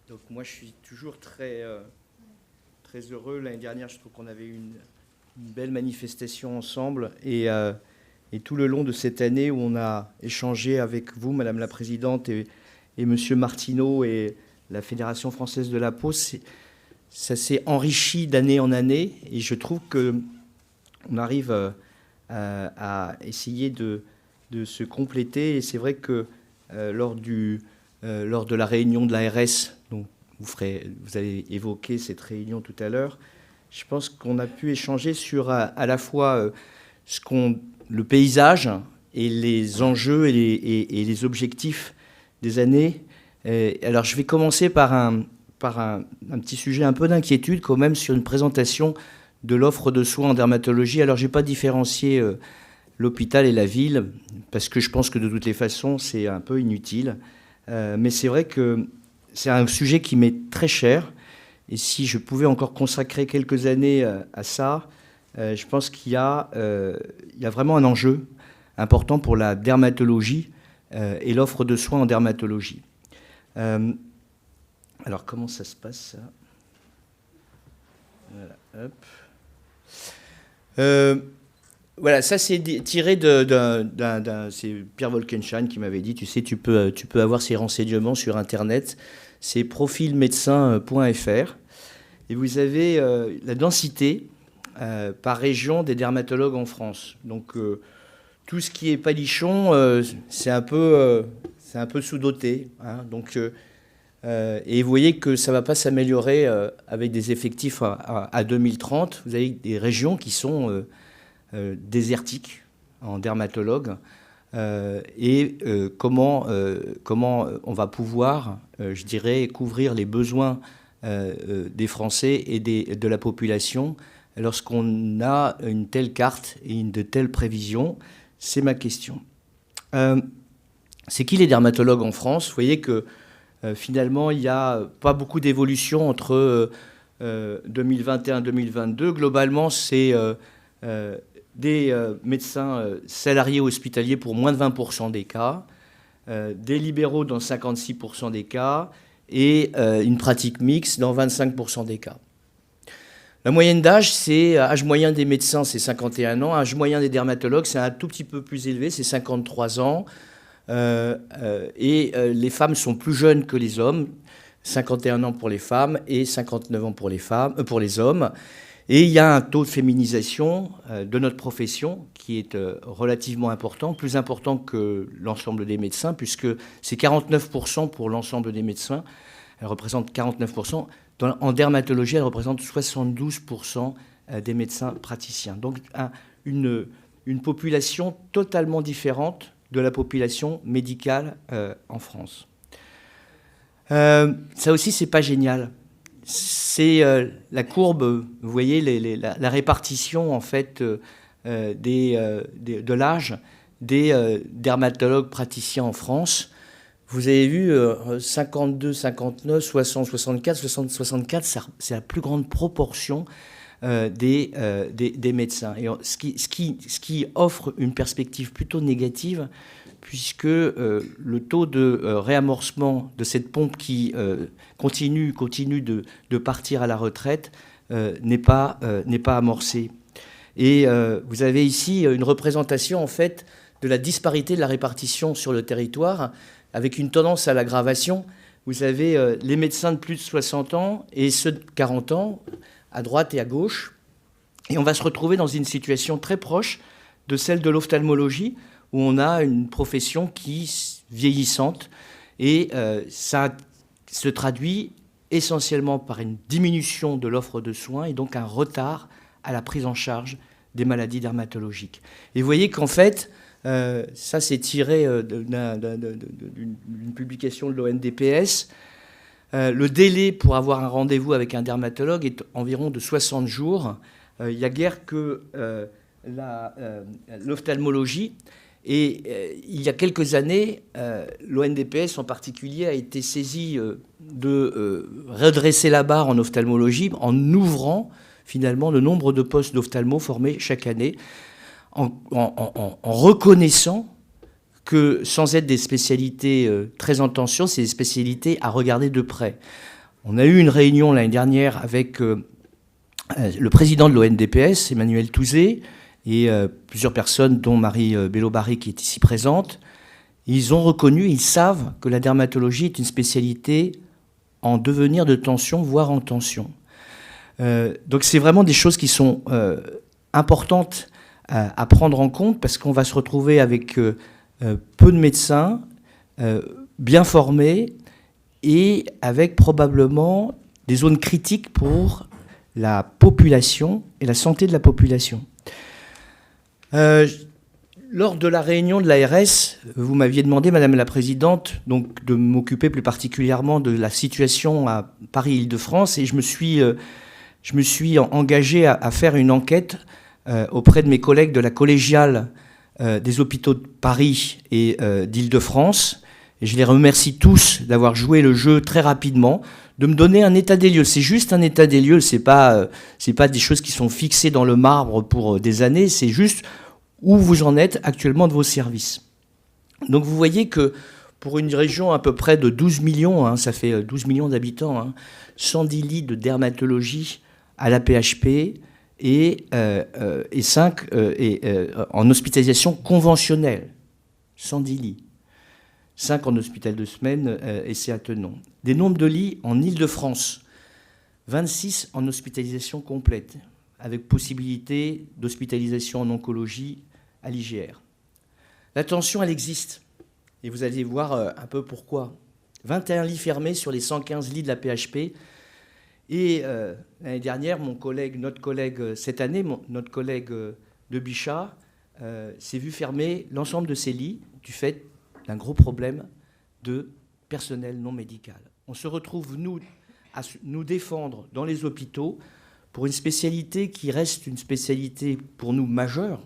Donc moi, je suis toujours très heureux. L'année dernière, je trouve qu'on avait eu une belle manifestation ensemble. Et tout le long de cette année où on a échangé avec vous, Madame la Présidente, et Monsieur Martineau et la Fédération française de la peau, ça s'est enrichi d'année en année. Et je trouve qu'on arrive à essayer de se compléter. Et c'est vrai que lors de la réunion de l'ARS, donc vous allez évoquer cette réunion tout à l'heure, je pense qu'on a pu échanger sur à la fois le paysage et les enjeux et les objectifs des années. Alors je vais commencer par un petit sujet un peu d'inquiétude quand même sur une présentation de l'offre de soins en dermatologie. Alors je n'ai pas différencié l'hôpital et la ville, parce que je pense que de toutes les façons c'est un peu inutile. Mais c'est vrai que c'est un sujet qui m'est très cher. Et si je pouvais encore consacrer quelques années à ça, je pense qu'il y a vraiment un enjeu important pour la dermatologie et l'offre de soins en dermatologie. Alors, comment ça se passe, ça ? Voilà, hop. Voilà, ça c'est tiré c'est Pierre Wolkenstein qui m'avait dit, tu sais, tu peux avoir ces renseignements sur Internet, c'est profilmedecin.fr, et vous avez la densité par région des dermatologues en France. Donc tout ce qui est palichon, c'est un peu sous-doté, hein, donc et vous voyez que ça ne va pas s'améliorer avec des effectifs à 2030. Vous avez des régions qui sont désertiques en dermatologues. Et comment on va pouvoir, je dirais, couvrir les besoins des Français et de la population lorsqu'on a une telle carte et de telles prévisions. C'est ma question. C'est qui les dermatologues en France ? Vous voyez que finalement, il n'y a pas beaucoup d'évolution entre 2021 et 2022. Globalement, c'est des médecins salariés hospitaliers pour moins de 20% des cas, des libéraux dans 56% des cas et une pratique mixte dans 25% des cas. La moyenne d'âge, âge moyen des médecins, c'est 51 ans. Âge moyen des dermatologues, c'est un tout petit peu plus élevé, c'est 53 ans. Et les femmes sont plus jeunes que les hommes, 51 ans pour les femmes et 59 ans pour les hommes. Et il y a un taux de féminisation de notre profession qui est relativement important, plus important que l'ensemble des médecins, puisque c'est 49% pour l'ensemble des médecins. Elle représente 49%. En dermatologie, elle représente 72% des médecins praticiens. Donc une population totalement différente de la population médicale en France. Ça aussi, c'est pas génial. C'est la courbe, vous voyez, la répartition en fait de l'âge des dermatologues praticiens en France. Vous avez vu 52, 59, 60, 64, 60, 64, c'est la plus grande proportion des médecins. Et ce qui offre une perspective plutôt négative, puisque le taux de réamorcement de cette pompe qui continue de partir à la retraite n'est pas amorcé. Et vous avez ici une représentation en fait de la disparité de la répartition sur le territoire, avec une tendance à l'aggravation. Vous avez les médecins de plus de 60 ans et ceux de 40 ans, à droite et à gauche. Et on va se retrouver dans une situation très proche de celle de l'ophtalmologie, où on a une profession qui vieillissante. Et ça se traduit essentiellement par une diminution de l'offre de soins et donc un retard à la prise en charge des maladies dermatologiques. Et vous voyez qu'en fait, ça c'est tiré d'une publication de l'ONDPS. Le délai pour avoir un rendez-vous avec un dermatologue est environ de 60 jours. Il n'y a guère que l'ophtalmologie. Et il y a quelques années, l'ONDPS en particulier a été saisie de redresser la barre en ophtalmologie en ouvrant finalement le nombre de postes d'ophtalmo formés chaque année, en reconnaissant que sans être des spécialités très en tension, c'est des spécialités à regarder de près. On a eu une réunion l'année dernière avec le président de l'ONDPS, Emmanuel Touzé, et plusieurs personnes, dont Marie Bello-Barré, qui est ici présente. Ils ont reconnu, ils savent que la dermatologie est une spécialité en devenir de tension, voire en tension. Donc c'est vraiment des choses qui sont importantes à prendre en compte, parce qu'on va se retrouver avec peu de médecins, bien formés, et avec probablement des zones critiques pour la population et la santé de la population. Lors de la réunion de l'ARS, vous m'aviez demandé, Madame la Présidente, donc, de m'occuper plus particulièrement de la situation à Paris-Île-de-France, et je me suis engagé à faire une enquête auprès de mes collègues de la collégiale des hôpitaux de Paris et d'Île-de-France. Et je les remercie tous d'avoir joué le jeu très rapidement, de me donner un état des lieux. C'est juste un état des lieux, c'est pas des choses qui sont fixées dans le marbre pour des années, c'est juste où vous en êtes actuellement de vos services. Donc vous voyez que pour une région à peu près de 12 millions, ça fait 12 millions d'habitants, 110 lits de dermatologie à la PHP et 5 en hospitalisation conventionnelle. 110 lits. 5 en hôpital de semaine et c'est à Tenon. Des nombres de lits en Île-de-France, 26 en hospitalisation complète, avec possibilité d'hospitalisation en oncologie à l'IGR. La tension, elle existe, et vous allez voir un peu pourquoi. 21 lits fermés sur les 115 lits de la PHP, et l'année dernière, notre collègue cette année, notre collègue de Bichat, s'est vu fermer l'ensemble de ces lits du fait d'un gros problème de personnel non médical. On se retrouve, nous, à nous défendre dans les hôpitaux pour une spécialité qui reste une spécialité pour nous majeure,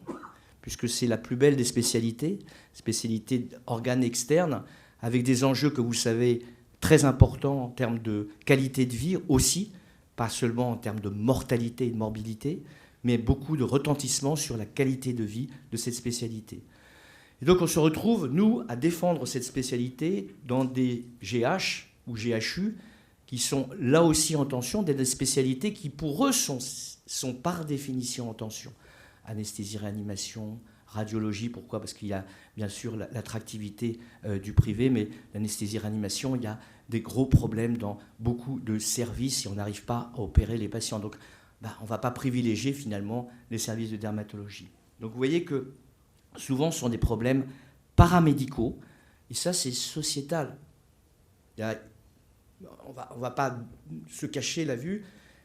puisque c'est la plus belle des spécialité organes externes, avec des enjeux que vous savez très importants en termes de qualité de vie aussi, pas seulement en termes de mortalité et de morbidité, mais beaucoup de retentissement sur la qualité de vie de cette spécialité. Et donc on se retrouve, nous, à défendre cette spécialité dans des GH ou GHU qui sont là aussi en tension, des spécialités qui pour eux sont par définition en tension. Anesthésie, réanimation, radiologie, pourquoi? Parce qu'il y a bien sûr l'attractivité du privé, mais l'anesthésie, réanimation, il y a des gros problèmes dans beaucoup de services et on n'arrive pas à opérer les patients. Donc on ne va pas privilégier finalement les services de dermatologie. Donc vous voyez que souvent, ce sont des problèmes paramédicaux, et ça, c'est sociétal. On va pas se cacher la vue,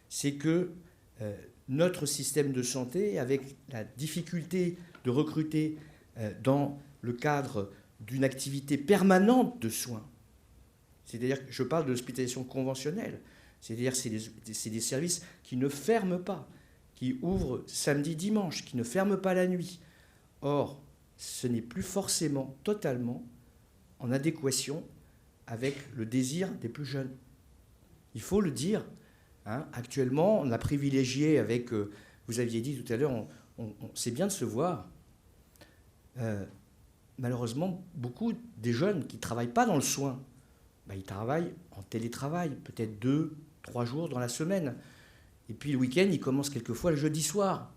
c'est que notre système de santé, avec la difficulté de recruter dans le cadre d'une activité permanente de soins, c'est-à-dire que je parle de l'hospitalisation conventionnelle, c'est-à-dire que c'est des services qui ne ferment pas, qui ouvrent samedi, dimanche, qui ne ferment pas la nuit. Or, ce n'est plus forcément totalement en adéquation avec le désir des plus jeunes. Il faut le dire. Actuellement, on a privilégié avec, vous aviez dit tout à l'heure, c'est bien de se voir. Malheureusement, beaucoup des jeunes qui ne travaillent pas dans le soin, ils travaillent en télétravail, peut-être 2-3 jours dans la semaine. Et puis le week-end, ils commencent quelquefois le jeudi soir.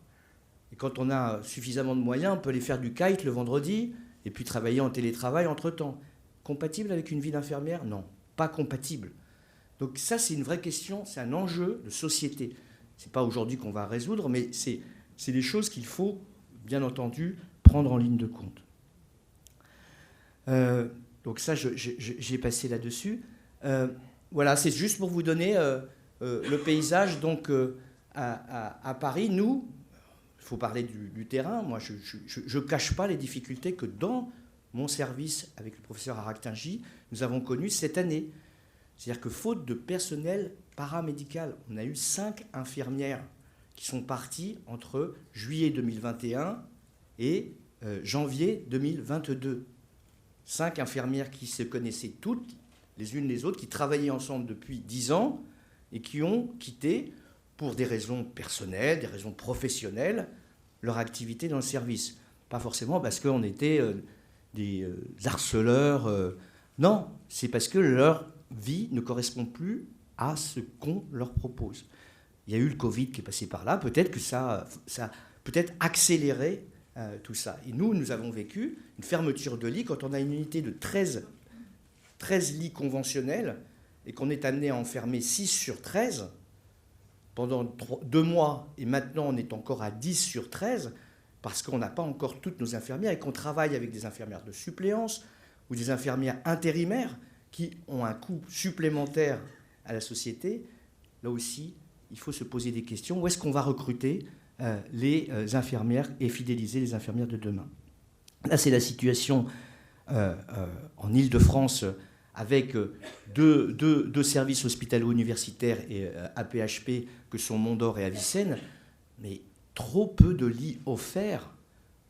Et quand on a suffisamment de moyens, on peut aller faire du kite le vendredi et puis travailler en télétravail entre-temps. Compatible avec une vie d'infirmière? Non, pas compatible. Donc ça, c'est une vraie question, c'est un enjeu de société. Ce n'est pas aujourd'hui qu'on va résoudre, mais c'est des choses qu'il faut, bien entendu, prendre en ligne de compte. Donc ça, j'ai passé là-dessus. Voilà, c'est juste pour vous donner le paysage. Donc à Paris, nous... Il faut parler du terrain. Moi, je ne cache pas les difficultés que dans mon service, avec le professeur Aractingy, nous avons connues cette année. C'est-à-dire que faute de personnel paramédical, on a eu 5 infirmières qui sont parties entre juillet 2021 et janvier 2022. 5 infirmières qui se connaissaient toutes, les unes les autres, qui travaillaient ensemble depuis 10 ans et qui ont quitté, pour des raisons personnelles, des raisons professionnelles, leur activité dans le service. Pas forcément parce qu'on était des harceleurs. Non, c'est parce que leur vie ne correspond plus à ce qu'on leur propose. Il y a eu le Covid qui est passé par là, peut-être que ça a peut-être accéléré tout ça. Et nous avons vécu une fermeture de lits quand on a une unité de 13 lits conventionnels et qu'on est amené à enfermer 6 sur 13 pendant 2 mois, et maintenant on est encore à 10 sur 13 parce qu'on n'a pas encore toutes nos infirmières et qu'on travaille avec des infirmières de suppléance ou des infirmières intérimaires qui ont un coût supplémentaire à la société. Là aussi, il faut se poser des questions. Où est-ce qu'on va recruter les infirmières et fidéliser les infirmières de demain? Là, c'est la situation en Île-de-France avec deux services hospitalo-universitaires et APHP que sont Mont-d'Or et Avicenne, mais trop peu de lits offerts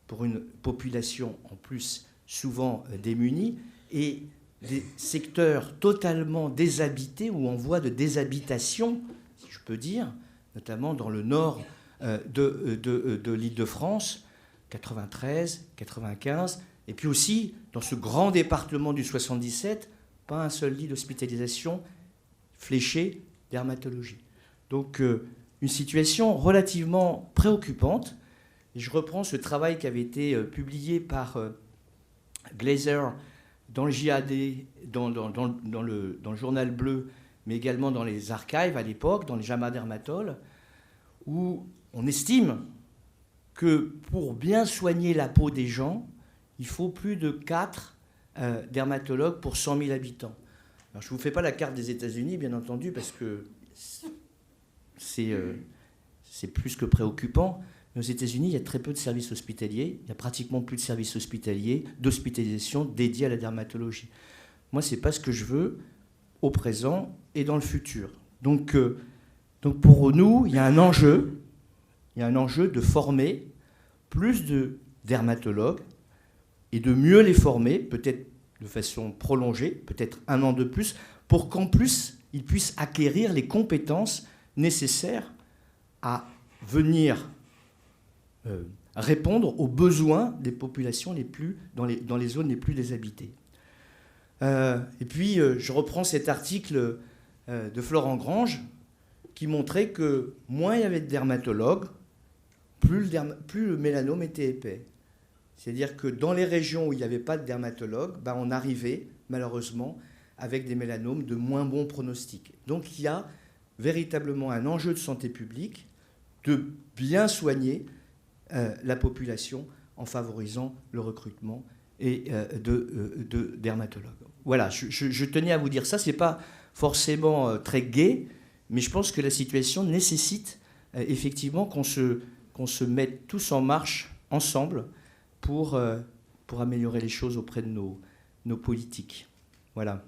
pour une population en plus souvent démunie et des secteurs totalement déshabités ou en voie de déshabitation, si je peux dire, notamment dans le nord de l'Île-de-France, 93, 95, et puis aussi dans ce grand département du 77, pas un seul lit d'hospitalisation fléché dermatologie. Donc une situation relativement préoccupante. Et je reprends ce travail qui avait été publié par Glaser dans le JAD, dans le journal bleu, mais également dans les archives à l'époque, dans les JAMA Dermatol, où on estime que pour bien soigner la peau des gens, il faut plus de 4 dermatologues pour 100 000 habitants. Alors, je ne vous fais pas la carte des États-Unis, bien entendu, parce que c'est plus que préoccupant. Mais aux États-Unis, il y a très peu de services hospitaliers. Il n'y a pratiquement plus de services hospitaliers d'hospitalisation dédiés à la dermatologie. Moi, ce n'est pas ce que je veux au présent et dans le futur. Donc pour nous, il y a un enjeu. Il y a un enjeu de former plus de dermatologues et de mieux les former, peut-être de façon prolongée, peut-être 1 an de plus, pour qu'en plus, ils puissent acquérir les compétences nécessaires à venir répondre aux besoins des populations dans les zones les plus déshabitées. Et puis, je reprends cet article de Florent Grange qui montrait que moins il y avait de dermatologues, plus le mélanome était épais. C'est-à-dire que dans les régions où il n'y avait pas de dermatologue, on arrivait malheureusement avec des mélanomes de moins bons pronostics. Donc il y a véritablement un enjeu de santé publique de bien soigner la population en favorisant le recrutement et de dermatologues. Voilà, je tenais à vous dire ça. Ce n'est pas forcément très gai, mais je pense que la situation nécessite effectivement qu'on se mette tous en marche ensemble pour améliorer les choses auprès de nos politiques. Voilà.